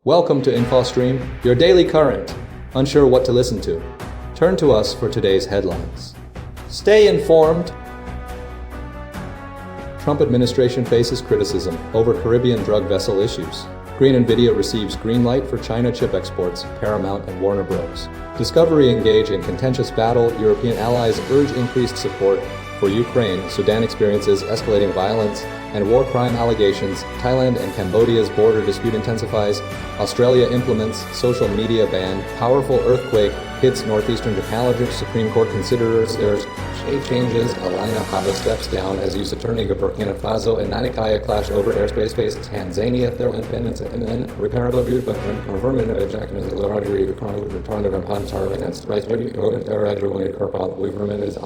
Welcome to InfoStream, your daily current. Unsure what to listen to? Turn to us for today's headlines. Stay informed. Trump administration faces criticism over Caribbean drug vessel issues. Nvidia receives green light for China chip exports, Paramount and Warner Bros. Discovery engage in contentious battle, European allies urge increased support for Ukraine, Sudan experiences escalating violence and war crime allegations, Thailand and Cambodia's border dispute intensifies, Australia implements social media ban, powerful earthquake hits Northeastern Burkina, Supreme Court considers shape changes, Alina Habba steps down as U.S. Attorney of Burkina Faso and Nigeria clash over airspace, Tanzania, their independence and repairable view, but confirming of Objections, Surr, return of Impantar against rights, government is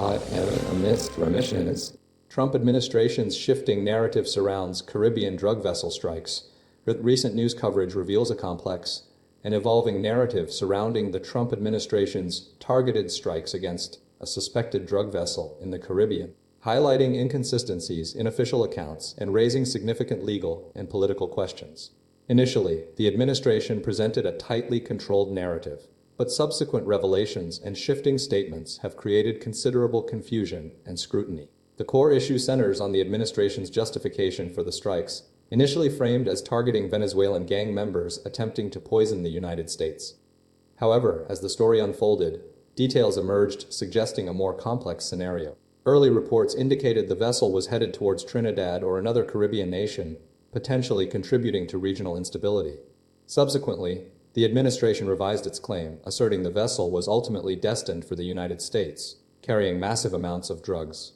amidst remissions. Trump administration's shifting narrative surrounds Caribbean drug vessel strikes. Recent news coverage reveals a complex and evolving narrative surrounding the Trump administration's targeted strikes against a suspected drug vessel in the Caribbean, highlighting inconsistencies in official accounts and raising significant legal and political questions. Initially, the administration presented a tightly controlled narrative, but subsequent revelations and shifting statements have created considerable confusion and scrutiny. The core issue centers on the administration's justification for the strikes, initially framed as targeting Venezuelan gang members attempting to poison the United States. However, as the story unfolded, details emerged suggesting a more complex scenario. Early reports indicated the vessel was headed towards Trinidad or another Caribbean nation, potentially contributing to regional instability. Subsequently, the administration revised its claim, asserting the vessel was ultimately destined for the United States, carrying massive amounts of drugs.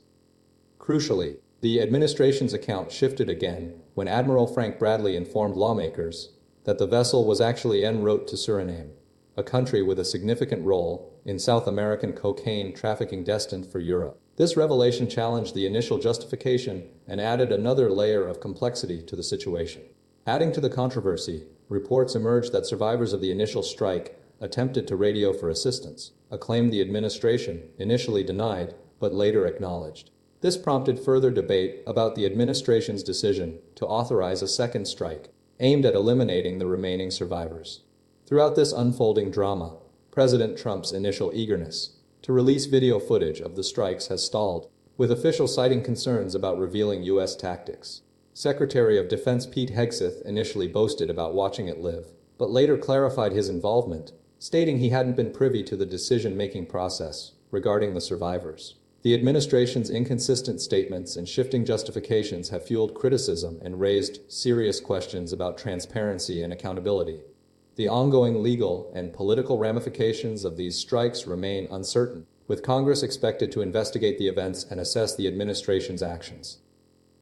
Crucially, the administration's account shifted again when Admiral Frank Bradley informed lawmakers that the vessel was actually en route to Suriname, a country with a significant role in South American cocaine trafficking destined for Europe. This revelation challenged the initial justification and added another layer of complexity to the situation. Adding to the controversy, reports emerged that survivors of the initial strike attempted to radio for assistance, a claim the administration initially denied but later acknowledged. This prompted further debate about the administration's decision to authorize a second strike, aimed at eliminating the remaining survivors. Throughout this unfolding drama, President Trump's initial eagerness to release video footage of the strikes has stalled, with officials citing concerns about revealing U.S. tactics. Secretary of Defense Pete Hegseth initially boasted about watching it live, but later clarified his involvement, stating he hadn't been privy to the decision-making process regarding the survivors. The administration's inconsistent statements and shifting justifications have fueled criticism and raised serious questions about transparency and accountability. The ongoing legal and political ramifications of these strikes remain uncertain, with Congress expected to investigate the events and assess the administration's actions.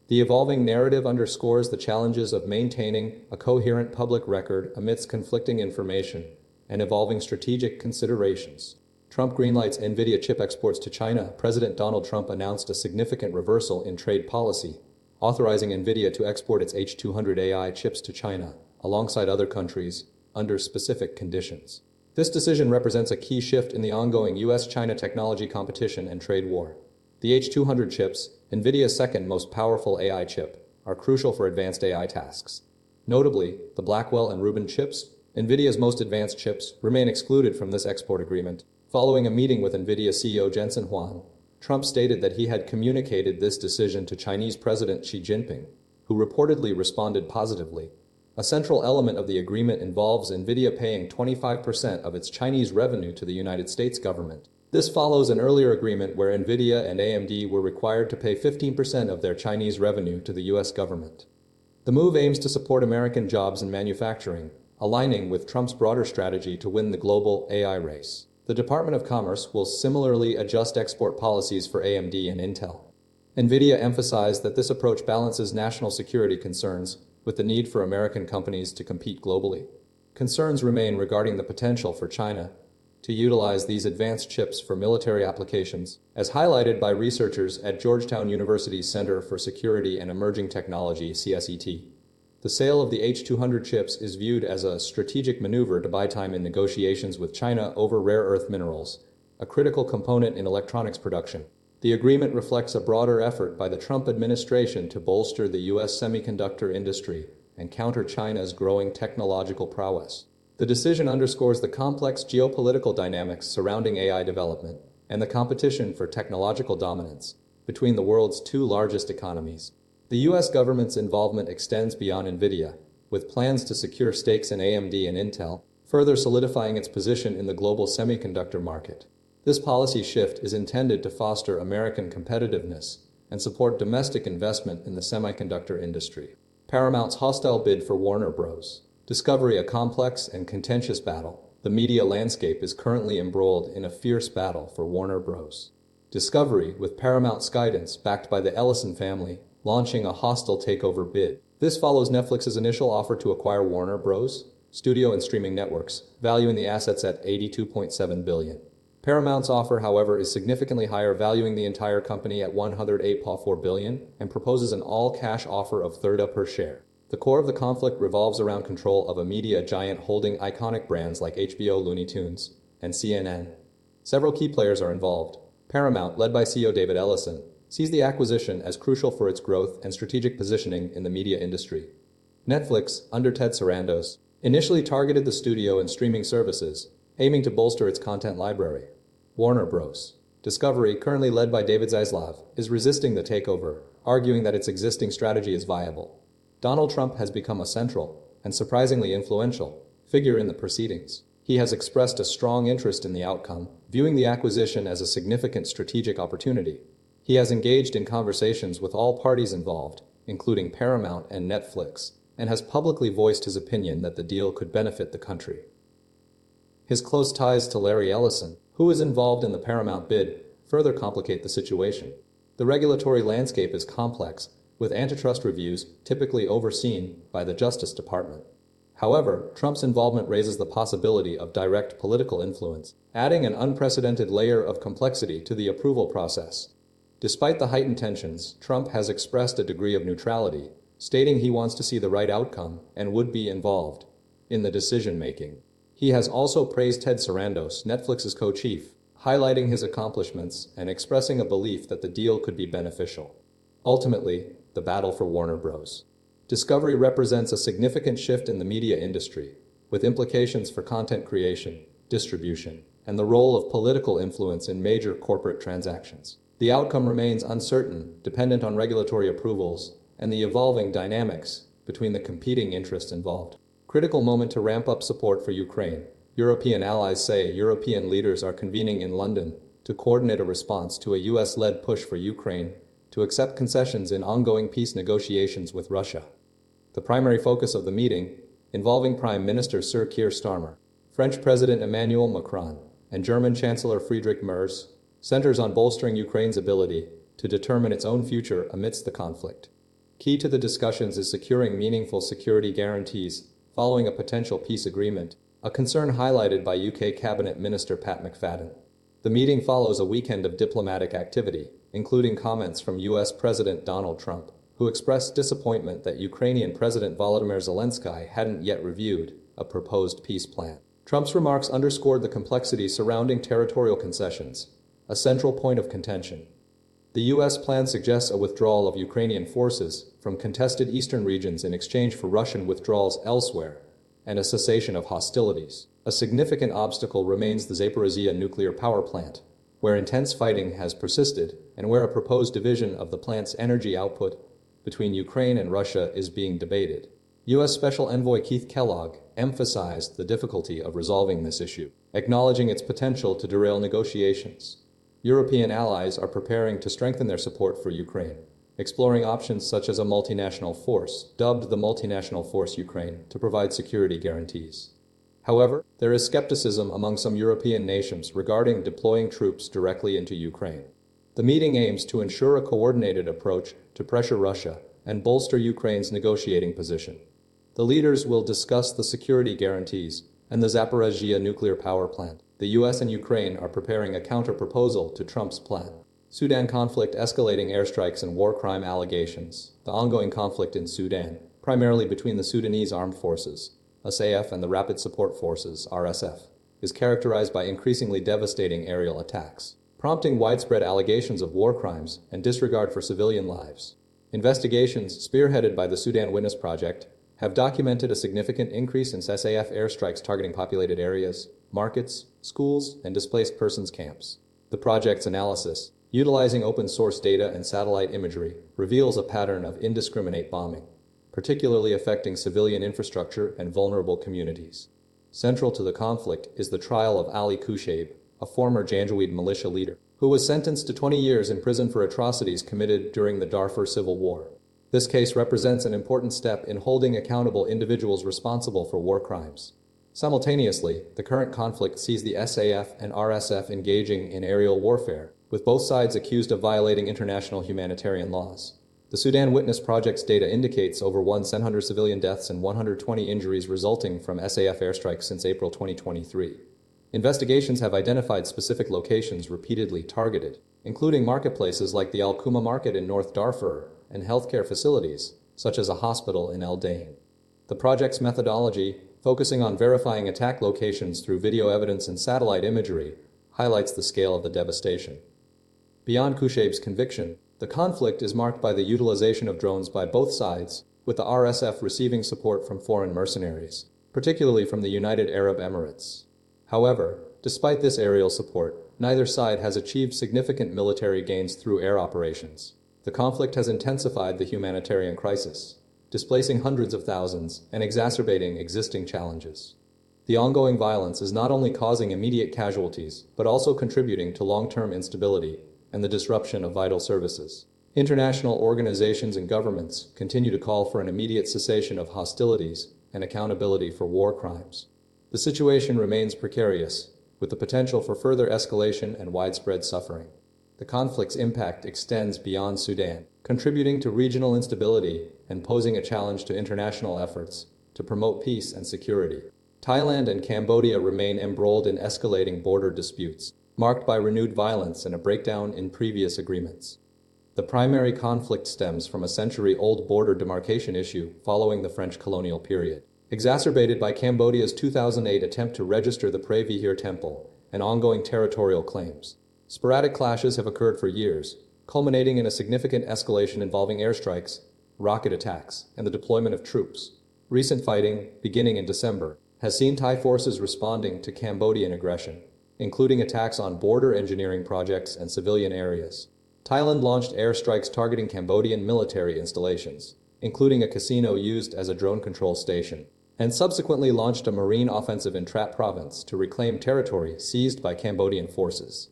The evolving narrative underscores the challenges of maintaining a coherent public record amidst conflicting information and evolving strategic considerations. Trump greenlights Nvidia chip exports to China. President Donald Trump announced a significant reversal in trade policy, authorizing Nvidia to export its H200 AI chips to China, alongside other countries, under specific conditions. This decision represents a key shift in the ongoing U.S.-China technology competition and trade war. The H200 chips, Nvidia's second most powerful AI chip, are crucial for advanced AI tasks. Notably, the Blackwell and Rubin chips, Nvidia's most advanced chips, remain excluded from this export agreement. Following a meeting with Nvidia CEO Jensen Huang, Trump stated that he had communicated this decision to Chinese President Xi Jinping, who reportedly responded positively. A central element of the agreement involves Nvidia paying 25% of its Chinese revenue to the United States government. This follows an earlier agreement where Nvidia and AMD were required to pay 15% of their Chinese revenue to the U.S. government. The move aims to support American jobs and manufacturing, aligning with Trump's broader strategy to win the global AI race. The Department of Commerce will similarly adjust export policies for AMD and Intel. Nvidia emphasized that this approach balances national security concerns with the need for American companies to compete globally. Concerns remain regarding the potential for China to utilize these advanced chips for military applications, as highlighted by researchers at Georgetown University's Center for Security and Emerging Technology, CSET. The sale of the H200 chips is viewed as a strategic maneuver to buy time in negotiations with China over rare earth minerals, a critical component in electronics production. The agreement reflects a broader effort by the Trump administration to bolster the U.S. semiconductor industry and counter China's growing technological prowess. The decision underscores the complex geopolitical dynamics surrounding AI development and the competition for technological dominance between the world's two largest economies. The U.S. government's involvement extends beyond Nvidia, with plans to secure stakes in AMD and Intel, further solidifying its position in the global semiconductor market. This policy shift is intended to foster American competitiveness and support domestic investment in the semiconductor industry. Paramount's hostile bid for Warner Bros. Discovery, a complex and contentious battle. The media landscape is currently embroiled in a fierce battle for Warner Bros. Discovery, with Paramount's guidance backed by the Ellison family, launching a hostile takeover bid. This follows Netflix's initial offer to acquire Warner Bros. Studio and streaming networks, valuing the assets at $82.7 billion. Paramount's offer, however, is significantly higher, valuing the entire company at $108.4 billion, and proposes an all-cash offer of $30 per share. The core of the conflict revolves around control of a media giant holding iconic brands like HBO, Looney Tunes, and CNN. Several key players are involved. Paramount, led by CEO David Ellison, sees the acquisition as crucial for its growth and strategic positioning in the media industry. Netflix, under Ted Sarandos, initially targeted the studio and streaming services, aiming to bolster its content library. Warner Bros. Discovery, currently led by David Zaslav, is resisting the takeover, arguing that its existing strategy is viable. Donald Trump has become a central, and surprisingly influential, figure in the proceedings. He has expressed a strong interest in the outcome, viewing the acquisition as a significant strategic opportunity. He has engaged in conversations with all parties involved, including Paramount and Netflix, and has publicly voiced his opinion that the deal could benefit the country. His close ties to Larry Ellison, who is involved in the Paramount bid, further complicate the situation. The regulatory landscape is complex, with antitrust reviews typically overseen by the Justice Department. However, Trump's involvement raises the possibility of direct political influence, adding an unprecedented layer of complexity to the approval process. Despite the heightened tensions, Trump has expressed a degree of neutrality, stating he wants to see the right outcome and would be involved in the decision-making. He has also praised Ted Sarandos, Netflix's co-chief, highlighting his accomplishments and expressing a belief that the deal could be beneficial. Ultimately, the battle for Warner Bros. Discovery represents a significant shift in the media industry, with implications for content creation, distribution, and the role of political influence in major corporate transactions. The outcome remains uncertain, dependent on regulatory approvals and the evolving dynamics between the competing interests involved. Critical moment to ramp up support for Ukraine. European allies say European leaders are convening in London to coordinate a response to a US-led push for Ukraine to accept concessions in ongoing peace negotiations with Russia. The primary focus of the meeting, involving Prime Minister Sir Keir Starmer, French President Emmanuel Macron, and German Chancellor Friedrich Merz, centers on bolstering Ukraine's ability to determine its own future amidst the conflict. Key to the discussions is securing meaningful security guarantees following a potential peace agreement, a concern highlighted by UK Cabinet Minister Pat McFadden. The meeting follows a weekend of diplomatic activity, including comments from US President Donald Trump, who expressed disappointment that Ukrainian President Volodymyr Zelensky hadn't yet reviewed a proposed peace plan. Trump's remarks underscored the complexity surrounding territorial concessions, a central point of contention. The U.S. plan suggests a withdrawal of Ukrainian forces from contested eastern regions in exchange for Russian withdrawals elsewhere, and a cessation of hostilities. A significant obstacle remains the Zaporizhzhia nuclear power plant, where intense fighting has persisted and where a proposed division of the plant's energy output between Ukraine and Russia is being debated. U.S. Special Envoy Keith Kellogg emphasized the difficulty of resolving this issue, acknowledging its potential to derail negotiations. European allies are preparing to strengthen their support for Ukraine, exploring options such as a multinational force, dubbed the Multinational Force Ukraine, to provide security guarantees. However, there is skepticism among some European nations regarding deploying troops directly into Ukraine. The meeting aims to ensure a coordinated approach to pressure Russia and bolster Ukraine's negotiating position. The leaders will discuss the security guarantees and the Zaporizhzhia nuclear power plant. The U.S. and Ukraine are preparing a counter-proposal to Trump's plan. Sudan conflict escalating airstrikes and war crime allegations. The ongoing conflict in Sudan, primarily between the Sudanese Armed Forces, SAF, and the Rapid Support Forces, RSF, is characterized by increasingly devastating aerial attacks, prompting widespread allegations of war crimes and disregard for civilian lives. Investigations, spearheaded by the Sudan Witness Project, have documented a significant increase in SAF airstrikes targeting populated areas, markets, schools, and displaced persons camps. The project's analysis, utilizing open-source data and satellite imagery, reveals a pattern of indiscriminate bombing, particularly affecting civilian infrastructure and vulnerable communities. Central to the conflict is the trial of Ali Kushaib, a former Janjaweed militia leader, who was sentenced to 20 years in prison for atrocities committed during the Darfur Civil War. This case represents an important step in holding accountable individuals responsible for war crimes. Simultaneously, the current conflict sees the SAF and RSF engaging in aerial warfare, with both sides accused of violating international humanitarian laws. The Sudan Witness Project's data indicates over 100 civilian deaths and 120 injuries resulting from SAF airstrikes since April 2023. Investigations have identified specific locations repeatedly targeted, including marketplaces like the Al-Kuma market in North Darfur and healthcare facilities, such as a hospital in El Dain. The project's methodology, focusing on verifying attack locations through video evidence and satellite imagery, highlights the scale of the devastation. Beyond Kushaib's conviction, the conflict is marked by the utilization of drones by both sides, with the RSF receiving support from foreign mercenaries, particularly from the United Arab Emirates. However, despite this aerial support, neither side has achieved significant military gains through air operations. The conflict has intensified the humanitarian crisis, displacing hundreds of thousands and exacerbating existing challenges. The ongoing violence is not only causing immediate casualties, but also contributing to long-term instability and the disruption of vital services. International organizations and governments continue to call for an immediate cessation of hostilities and accountability for war crimes. The situation remains precarious, with the potential for further escalation and widespread suffering. The conflict's impact extends beyond Sudan, contributing to regional instability and posing a challenge to international efforts to promote peace and security. Thailand and Cambodia remain embroiled in escalating border disputes, marked by renewed violence and a breakdown in previous agreements. The primary conflict stems from a century-old border demarcation issue following the French colonial period, exacerbated by Cambodia's 2008 attempt to register the Preah Vihear temple and ongoing territorial claims. Sporadic clashes have occurred for years, culminating in a significant escalation involving airstrikes, rocket attacks, and the deployment of troops. Recent fighting, beginning in December, has seen Thai forces responding to Cambodian aggression, including attacks on border engineering projects and civilian areas. Thailand launched airstrikes targeting Cambodian military installations, including a casino used as a drone control station, and subsequently launched a marine offensive in Trat province to reclaim territory seized by Cambodian forces.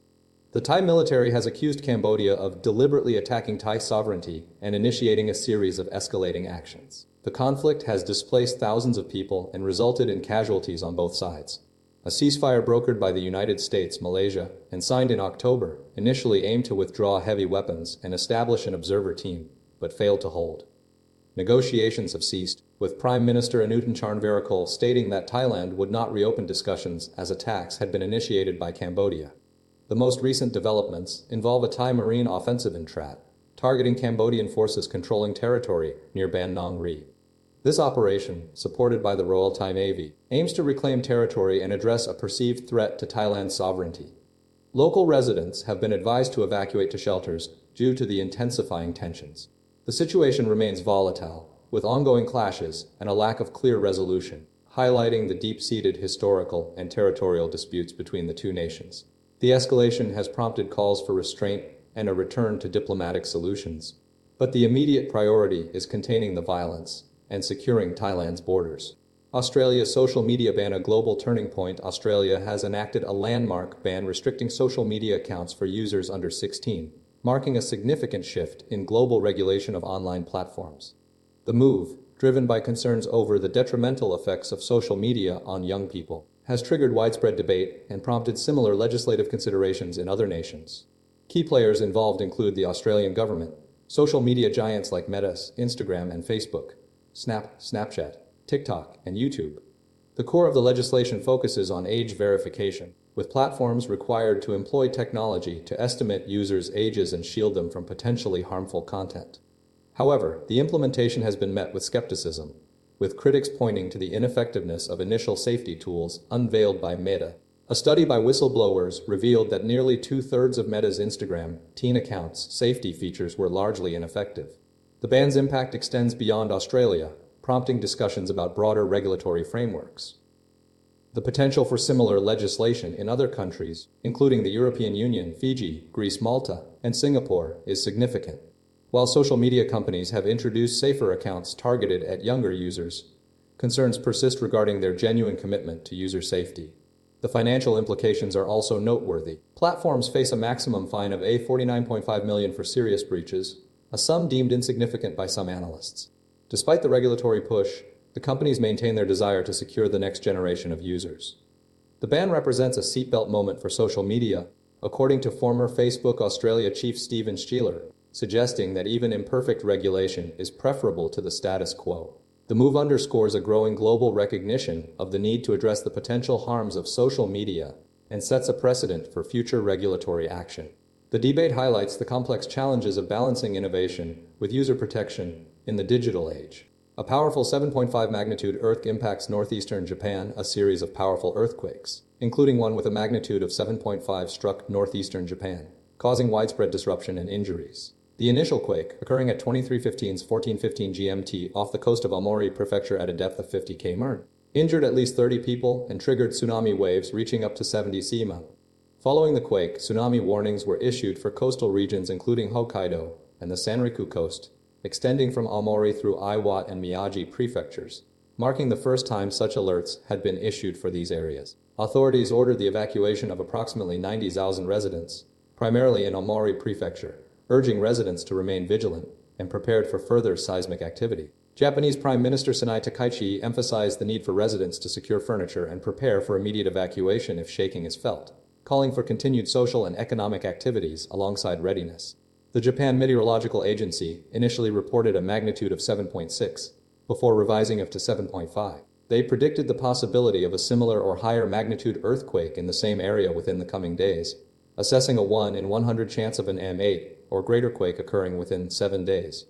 The Thai military has accused Cambodia of deliberately attacking Thai sovereignty and initiating a series of escalating actions. The conflict has displaced thousands of people and resulted in casualties on both sides. A ceasefire brokered by the United States, Malaysia, and signed in October initially aimed to withdraw heavy weapons and establish an observer team, but failed to hold. Negotiations have ceased, with Prime Minister Anutin Charnvirakul stating that Thailand would not reopen discussions as attacks had been initiated by Cambodia. The most recent developments involve a Thai marine offensive in Trat, targeting Cambodian forces controlling territory near Ban Nong Ri. This operation, supported by the Royal Thai Navy, aims to reclaim territory and address a perceived threat to Thailand's sovereignty. Local residents have been advised to evacuate to shelters due to the intensifying tensions. The situation remains volatile, with ongoing clashes and a lack of clear resolution, highlighting the deep-seated historical and territorial disputes between the two nations. The escalation has prompted calls for restraint and a return to diplomatic solutions. But the immediate priority is containing the violence and securing Thailand's borders. Australia's social media ban, a global turning point. Australia has enacted a landmark ban restricting social media accounts for users under 16, marking a significant shift in global regulation of online platforms. The move, driven by concerns over the detrimental effects of social media on young people, has triggered widespread debate and prompted similar legislative considerations in other nations. Key players involved include the Australian government, social media giants like Meta, Instagram, and Facebook, Snapchat, TikTok, and YouTube. The core of the legislation focuses on age verification, with platforms required to employ technology to estimate users' ages and shield them from potentially harmful content. However, the implementation has been met with skepticism, with critics pointing to the ineffectiveness of initial safety tools unveiled by Meta. A study by whistleblowers revealed that nearly two-thirds of Meta's Instagram teen accounts' safety features were largely ineffective. The ban's impact extends beyond Australia, prompting discussions about broader regulatory frameworks. The potential for similar legislation in other countries, including the European Union, Fiji, Greece, Malta, and Singapore, is significant. While social media companies have introduced safer accounts targeted at younger users, concerns persist regarding their genuine commitment to user safety. The financial implications are also noteworthy. Platforms face a maximum fine of $49.5 million for serious breaches, a sum deemed insignificant by some analysts. Despite the regulatory push, the companies maintain their desire to secure the next generation of users. The ban represents a seatbelt moment for social media, according to former Facebook Australia chief Stephen Schuyler, suggesting that even imperfect regulation is preferable to the status quo. The move underscores a growing global recognition of the need to address the potential harms of social media and sets a precedent for future regulatory action. The debate highlights the complex challenges of balancing innovation with user protection in the digital age. A powerful 7.5 magnitude earthquake impacts northeastern Japan. A series of powerful earthquakes, including one with a magnitude of 7.5, struck northeastern Japan, causing widespread disruption and injuries. The initial quake, occurring at 23:15 GMT off the coast of Aomori Prefecture at a depth of 50 km, injured at least 30 people and triggered tsunami waves reaching up to 70 cm. Following the quake, tsunami warnings were issued for coastal regions including Hokkaido and the Sanriku coast, extending from Aomori through Iwate and Miyagi prefectures, marking the first time such alerts had been issued for these areas. Authorities ordered the evacuation of approximately 90,000 residents, primarily in Aomori prefecture, urging residents to remain vigilant and prepared for further seismic activity. Japanese Prime Minister Sanai Takaichi emphasized the need for residents to secure furniture and prepare for immediate evacuation if shaking is felt, calling for continued social and economic activities alongside readiness. The Japan Meteorological Agency initially reported a magnitude of 7.6, before revising it to 7.5. They predicted the possibility of a similar or higher magnitude earthquake in the same area within the coming days, assessing a 1 in 100 chance of an M8 or greater quake occurring within 7 days.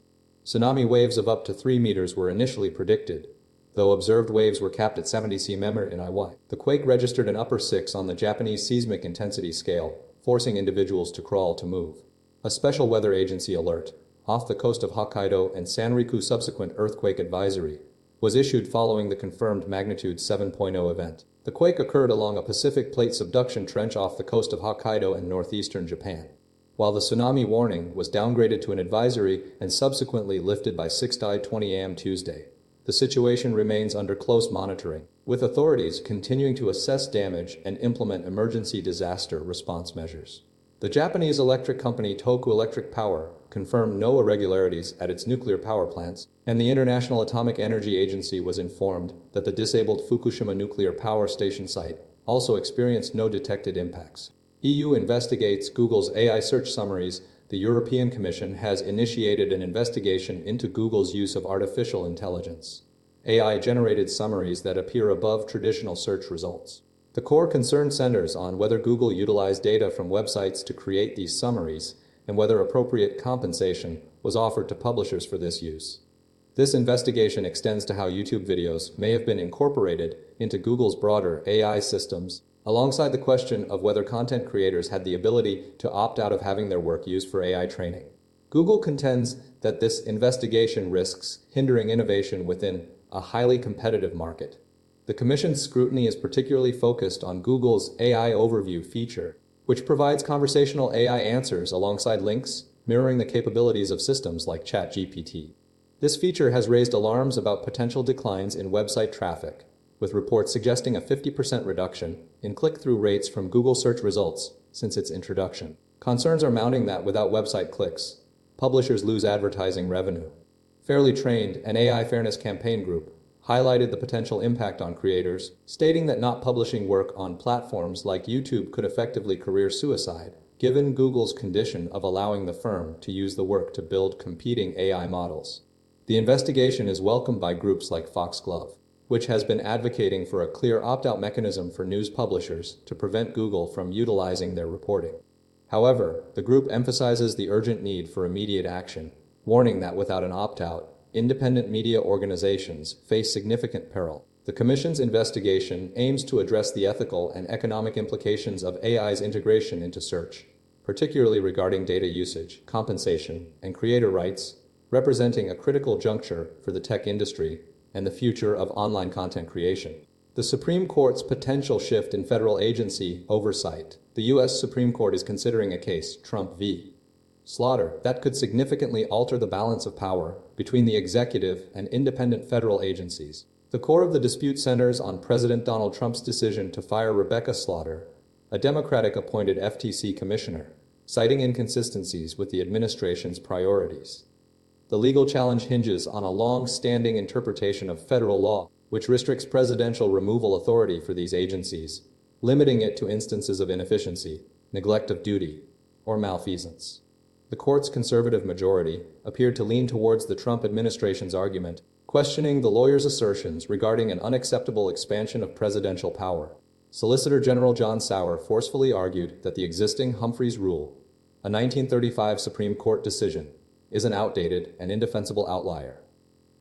Tsunami waves of up to 3 meters were initially predicted, though observed waves were capped at 70 cm in Iwate. The quake registered an upper 6 on the Japanese seismic intensity scale, forcing individuals to crawl to move. A special weather agency alert, off the coast of Hokkaido and Sanriku subsequent earthquake advisory, was issued following the confirmed magnitude 7.0 event. The quake occurred along a Pacific Plate subduction trench off the coast of Hokkaido and northeastern Japan. While the tsunami warning was downgraded to an advisory and subsequently lifted by 6:20 a.m. Tuesday, the situation remains under close monitoring, with authorities continuing to assess damage and implement emergency disaster response measures. The Japanese electric company Tohoku Electric Power confirmed no irregularities at its nuclear power plants, and the International Atomic Energy Agency was informed that the disabled Fukushima nuclear power station site also experienced no detected impacts. EU investigates Google's AI search summaries. The European Commission has initiated an investigation into Google's use of artificial intelligence, AI-generated summaries that appear above traditional search results. The core concern centers on whether Google utilized data from websites to create these summaries and whether appropriate compensation was offered to publishers for this use. This investigation extends to how YouTube videos may have been incorporated into Google's broader AI systems, alongside the question of whether content creators had the ability to opt out of having their work used for AI training. Google contends that this investigation risks hindering innovation within a highly competitive market. The Commission's scrutiny is particularly focused on Google's AI Overview feature, which provides conversational AI answers alongside links, mirroring the capabilities of systems like ChatGPT. This feature has raised alarms about potential declines in website traffic, with reports suggesting a 50% reduction in click-through rates from Google search results since its introduction. Concerns are mounting that without website clicks, publishers lose advertising revenue. Fairly Trained, an AI fairness campaign group, highlighted the potential impact on creators, stating that not publishing work on platforms like YouTube could effectively career suicide, given Google's condition of allowing the firm to use the work to build competing AI models. The investigation is welcomed by groups like Foxglove, which has been advocating for a clear opt-out mechanism for news publishers to prevent Google from utilizing their reporting. However, the group emphasizes the urgent need for immediate action, warning that without an opt-out, independent media organizations face significant peril. The Commission's investigation aims to address the ethical and economic implications of AI's integration into search, particularly regarding data usage, compensation, and creator rights, representing a critical juncture for the tech industry and the future of online content creation. The Supreme Court's potential shift in federal agency oversight. The U.S. Supreme Court is considering a case, Trump v. Slaughter, that could significantly alter the balance of power between the executive and independent federal agencies. The core of the dispute centers on President Donald Trump's decision to fire Rebecca Slaughter, a Democratic-appointed FTC commissioner, citing inconsistencies with the administration's priorities. The legal challenge hinges on a long-standing interpretation of federal law, which restricts presidential removal authority for these agencies, limiting it to instances of inefficiency, neglect of duty, or malfeasance. The court's conservative majority appeared to lean towards the Trump administration's argument, questioning the lawyers' assertions regarding an unacceptable expansion of presidential power. Solicitor General John Sauer forcefully argued that the existing Humphreys Rule, a 1935 Supreme Court decision, is an outdated and indefensible outlier.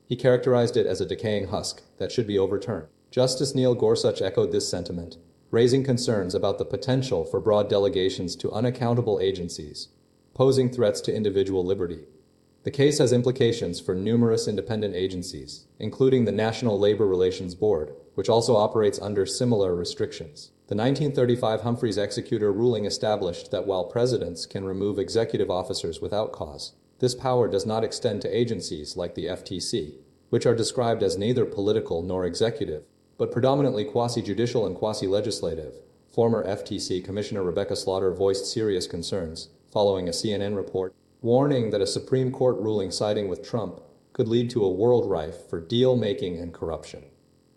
He characterized it as a decaying husk that should be overturned. Justice Neil Gorsuch echoed this sentiment, raising concerns about the potential for broad delegations to unaccountable agencies, posing threats to individual liberty. The case has implications for numerous independent agencies, including the National Labor Relations Board, which also operates under similar restrictions. The 1935 Humphreys executor ruling established that while presidents can remove executive officers without cause, this power does not extend to agencies like the FTC, which are described as neither political nor executive, but predominantly quasi-judicial and quasi-legislative. Former FTC Commissioner Rebecca Slaughter voiced serious concerns following a CNN report, warning that a Supreme Court ruling siding with Trump could lead to a world rife for deal-making and corruption.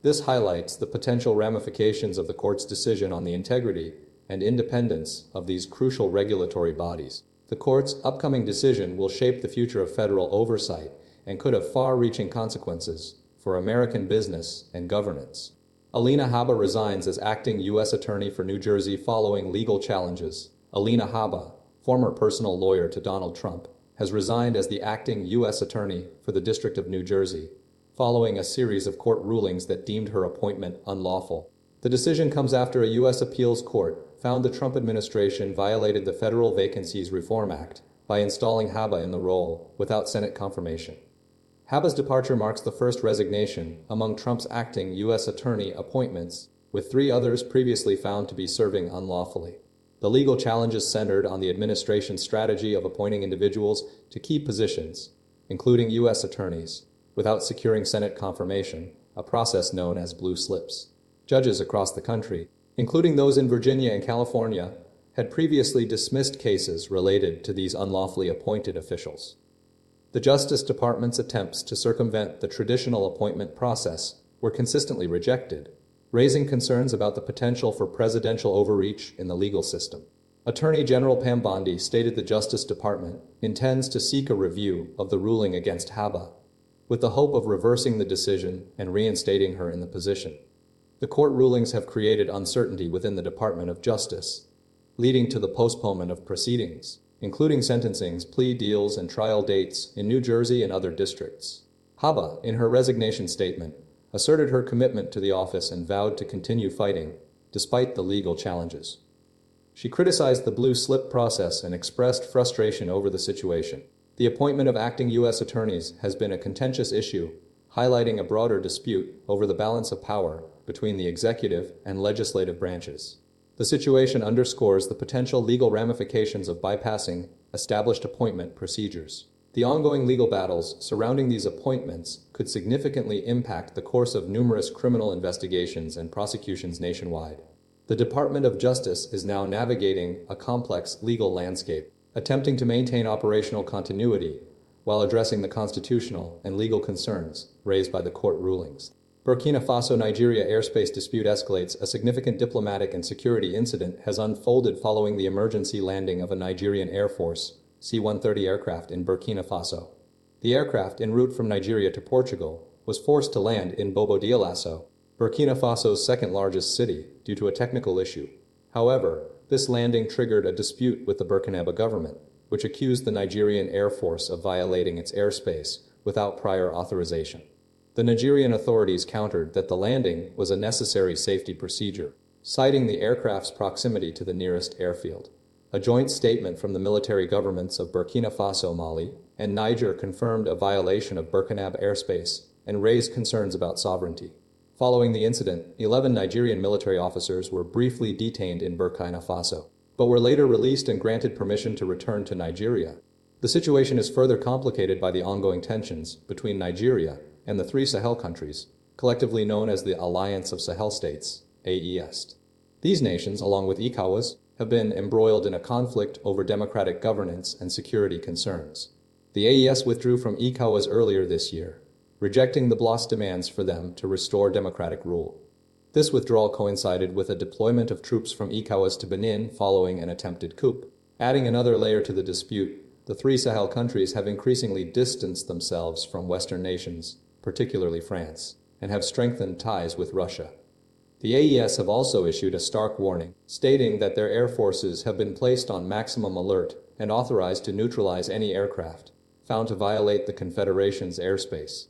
This highlights the potential ramifications of the court's decision on the integrity and independence of these crucial regulatory bodies. The court's upcoming decision will shape the future of federal oversight and could have far-reaching consequences for American business and governance. Alina Habba resigns as acting U.S. Attorney for New Jersey following legal challenges. Alina Habba, former personal lawyer to Donald Trump, has resigned as the acting U.S. Attorney for the District of New Jersey, following a series of court rulings that deemed her appointment unlawful. The decision comes after a U.S. appeals court found the Trump administration violated the Federal Vacancies Reform Act by installing Habba in the role without Senate confirmation. Habba's departure marks the first resignation among Trump's acting U.S. attorney appointments, with 3 others previously found to be serving unlawfully. The legal challenges centered on the administration's strategy of appointing individuals to key positions, including U.S. attorneys, without securing Senate confirmation, a process known as blue slips. Judges across the country, including those in Virginia and California, had previously dismissed cases related to these unlawfully appointed officials. The Justice Department's attempts to circumvent the traditional appointment process were consistently rejected, raising concerns about the potential for presidential overreach in the legal system. Attorney General Pam Bondi stated the Justice Department intends to seek a review of the ruling against Habba, with the hope of reversing the decision and reinstating her in the position. The court rulings have created uncertainty within the Department of Justice, leading to the postponement of proceedings, including sentencings, plea deals, and trial dates in New Jersey and other districts. Habba, in her resignation statement, asserted her commitment to the office and vowed to continue fighting, despite the legal challenges. She criticized the blue slip process and expressed frustration over the situation. The appointment of acting U.S. attorneys has been a contentious issue, highlighting a broader dispute over the balance of power between the executive and legislative branches. The situation underscores the potential legal ramifications of bypassing established appointment procedures. The ongoing legal battles surrounding these appointments could significantly impact the course of numerous criminal investigations and prosecutions nationwide. The Department of Justice is now navigating a complex legal landscape, attempting to maintain operational continuity while addressing the constitutional and legal concerns raised by the court rulings. Burkina Faso-Nigeria airspace dispute escalates. A significant diplomatic and security incident has unfolded following the emergency landing of a Nigerian Air Force C-130 aircraft in Burkina Faso. The aircraft, en route from Nigeria to Portugal, was forced to land in Bobo-Dioulasso, Burkina Faso's second-largest city, due to a technical issue. However, this landing triggered a dispute with the Burkina government, which accused the Nigerian Air Force of violating its airspace without prior authorization. The Nigerian authorities countered that the landing was a necessary safety procedure, citing the aircraft's proximity to the nearest airfield. A joint statement from the military governments of Burkina Faso, Mali, and Niger confirmed a violation of Burkina airspace and raised concerns about sovereignty. Following the incident, 11 Nigerian military officers were briefly detained in Burkina Faso, but were later released and granted permission to return to Nigeria. The situation is further complicated by the ongoing tensions between Nigeria and the three Sahel countries, collectively known as the Alliance of Sahel States, AES. These nations, along with ECOWAS, have been embroiled in a conflict over democratic governance and security concerns. The AES withdrew from ECOWAS earlier this year, rejecting the bloc's demands for them to restore democratic rule. This withdrawal coincided with a deployment of troops from ECOWAS to Benin following an attempted coup. Adding another layer to the dispute, the three Sahel countries have increasingly distanced themselves from Western nations, particularly France, and have strengthened ties with Russia. The AES have also issued a stark warning, stating that their air forces have been placed on maximum alert and authorized to neutralize any aircraft found to violate the Confederation's airspace.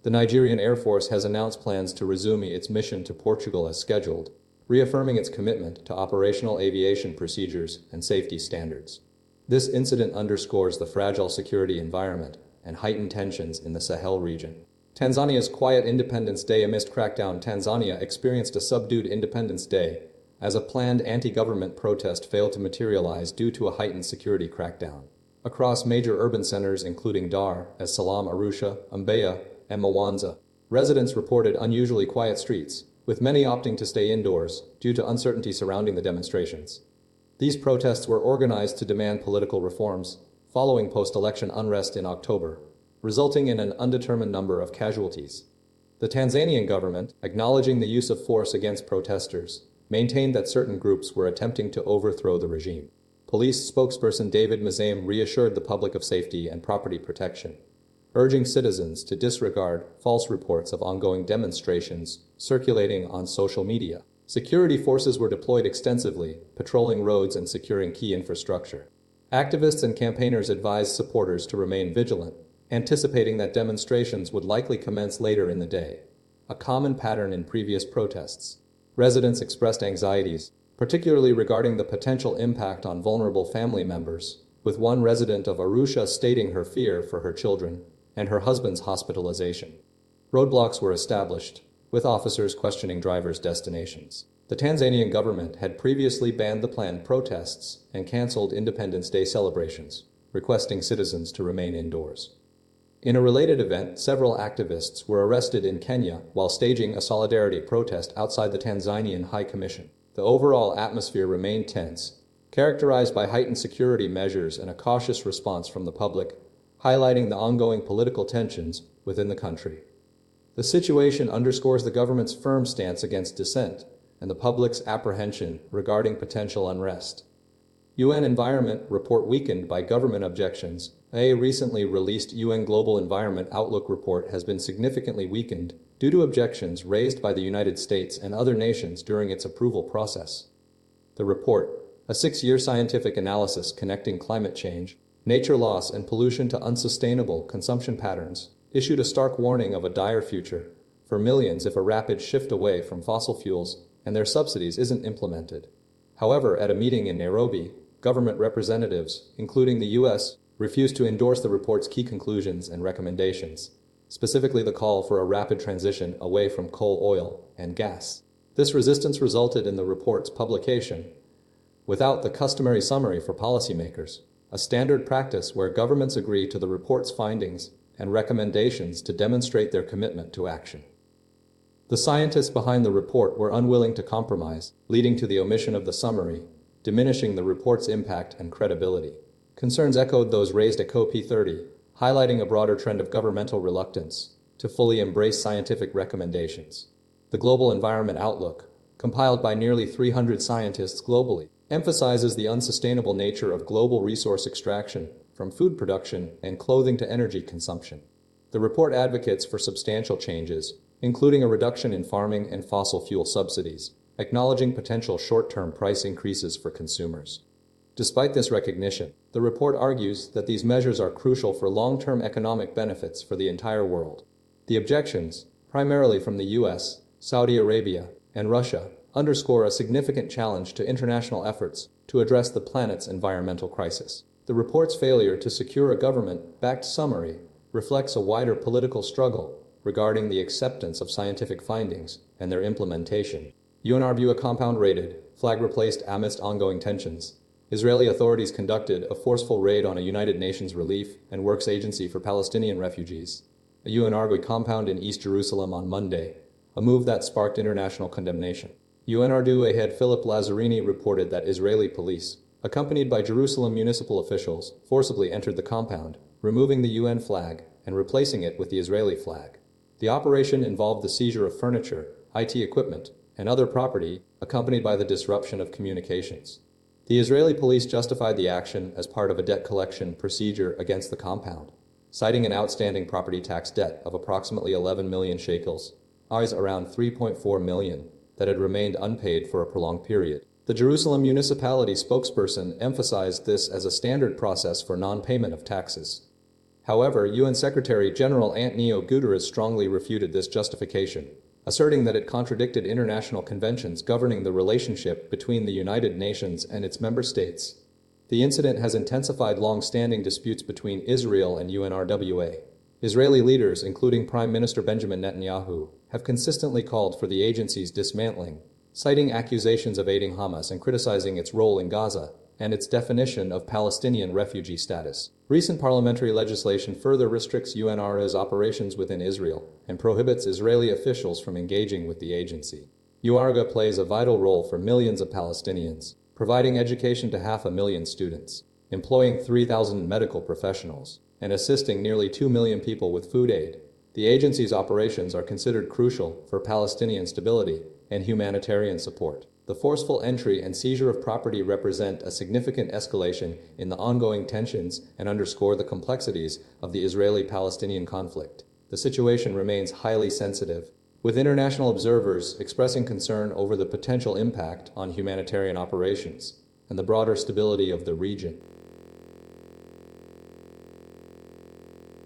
The Nigerian Air Force has announced plans to resume its mission to Portugal as scheduled, reaffirming its commitment to operational aviation procedures and safety standards. This incident underscores the fragile security environment and heightened tensions in the Sahel region. Tanzania's quiet Independence Day. Amidst crackdown, Tanzania experienced a subdued Independence Day as a planned anti-government protest failed to materialize due to a heightened security crackdown. Across major urban centers including Dar es Salaam, Arusha, Mbeya, and Mwanza, residents reported unusually quiet streets, with many opting to stay indoors due to uncertainty surrounding the demonstrations. These protests were organized to demand political reforms following post-election unrest in October, resulting in an undetermined number of casualties. The Tanzanian government, acknowledging the use of force against protesters, maintained that certain groups were attempting to overthrow the regime. Police spokesperson David Mazame reassured the public of safety and property protection, urging citizens to disregard false reports of ongoing demonstrations circulating on social media. Security forces were deployed extensively, patrolling roads and securing key infrastructure. Activists and campaigners advised supporters to remain vigilant, anticipating that demonstrations would likely commence later in the day, a common pattern in previous protests. Residents expressed anxieties, particularly regarding the potential impact on vulnerable family members, with one resident of Arusha stating her fear for her children and her husband's hospitalization. Roadblocks were established, with officers questioning drivers' destinations. The Tanzanian government had previously banned the planned protests and canceled Independence Day celebrations, requesting citizens to remain indoors. In a related event, several activists were arrested in Kenya while staging a solidarity protest outside the Tanzanian High Commission. The overall atmosphere remained tense, characterized by heightened security measures and a cautious response from the public, highlighting the ongoing political tensions within the country. The situation underscores the government's firm stance against dissent and the public's apprehension regarding potential unrest. UN Environment Report weakened by government objections. A recently released UN Global Environment Outlook report has been significantly weakened due to objections raised by the United States and other nations during its approval process. The report, a 6-year scientific analysis connecting climate change, nature loss, and pollution to unsustainable consumption patterns, issued a stark warning of a dire future for millions if a rapid shift away from fossil fuels and their subsidies isn't implemented. However, at a meeting in Nairobi, government representatives, including the U.S., refused to endorse the report's key conclusions and recommendations, specifically the call for a rapid transition away from coal, oil, and gas. This resistance resulted in the report's publication without the customary summary for policymakers, a standard practice where governments agree to the report's findings and recommendations to demonstrate their commitment to action. The scientists behind the report were unwilling to compromise, leading to the omission of the summary, diminishing the report's impact and credibility. Concerns echoed those raised at COP30, highlighting a broader trend of governmental reluctance to fully embrace scientific recommendations. The Global Environment Outlook, compiled by nearly 300 scientists globally, emphasizes the unsustainable nature of global resource extraction, from food production and clothing to energy consumption. The report advocates for substantial changes, including a reduction in farming and fossil fuel subsidies, acknowledging potential short-term price increases for consumers. Despite this recognition, the report argues that these measures are crucial for long-term economic benefits for the entire world. The objections, primarily from the US, Saudi Arabia, and Russia, underscore a significant challenge to international efforts to address the planet's environmental crisis. The report's failure to secure a government-backed summary reflects a wider political struggle regarding the acceptance of scientific findings and their implementation. UNRWA compound raided, flag replaced amidst ongoing tensions. Israeli authorities conducted a forceful raid on a United Nations Relief and Works Agency for Palestinian refugees, a UNRWA compound in East Jerusalem on Monday, a move that sparked international condemnation. UNRWA head Philip Lazzarini reported that Israeli police, accompanied by Jerusalem municipal officials, forcibly entered the compound, removing the UN flag and replacing it with the Israeli flag. The operation involved the seizure of furniture, IT equipment, and other property, accompanied by the disruption of communications. The Israeli police justified the action as part of a debt collection procedure against the compound, citing an outstanding property tax debt of approximately 11 million shekels, around 3.4 million, that had remained unpaid for a prolonged period. The Jerusalem municipality spokesperson emphasized this as a standard process for non-payment of taxes. However, UN Secretary General Antonio Guterres strongly refuted this justification, asserting that it contradicted international conventions governing the relationship between the United Nations and its member states. The incident has intensified long-standing disputes between Israel and UNRWA. Israeli leaders, including Prime Minister Benjamin Netanyahu, have consistently called for the agency's dismantling, citing accusations of aiding Hamas and criticizing its role in Gaza and its definition of Palestinian refugee status. Recent parliamentary legislation further restricts UNRWA's operations within Israel and prohibits Israeli officials from engaging with the agency. UNRWA plays a vital role for millions of Palestinians, providing education to 500,000 students, employing 3,000 medical professionals, and assisting nearly 2 million people with food aid. The agency's operations are considered crucial for Palestinian stability and humanitarian support. The forceful entry and seizure of property represent a significant escalation in the ongoing tensions and underscore the complexities of the Israeli-Palestinian conflict. The situation remains highly sensitive, with international observers expressing concern over the potential impact on humanitarian operations and the broader stability of the region.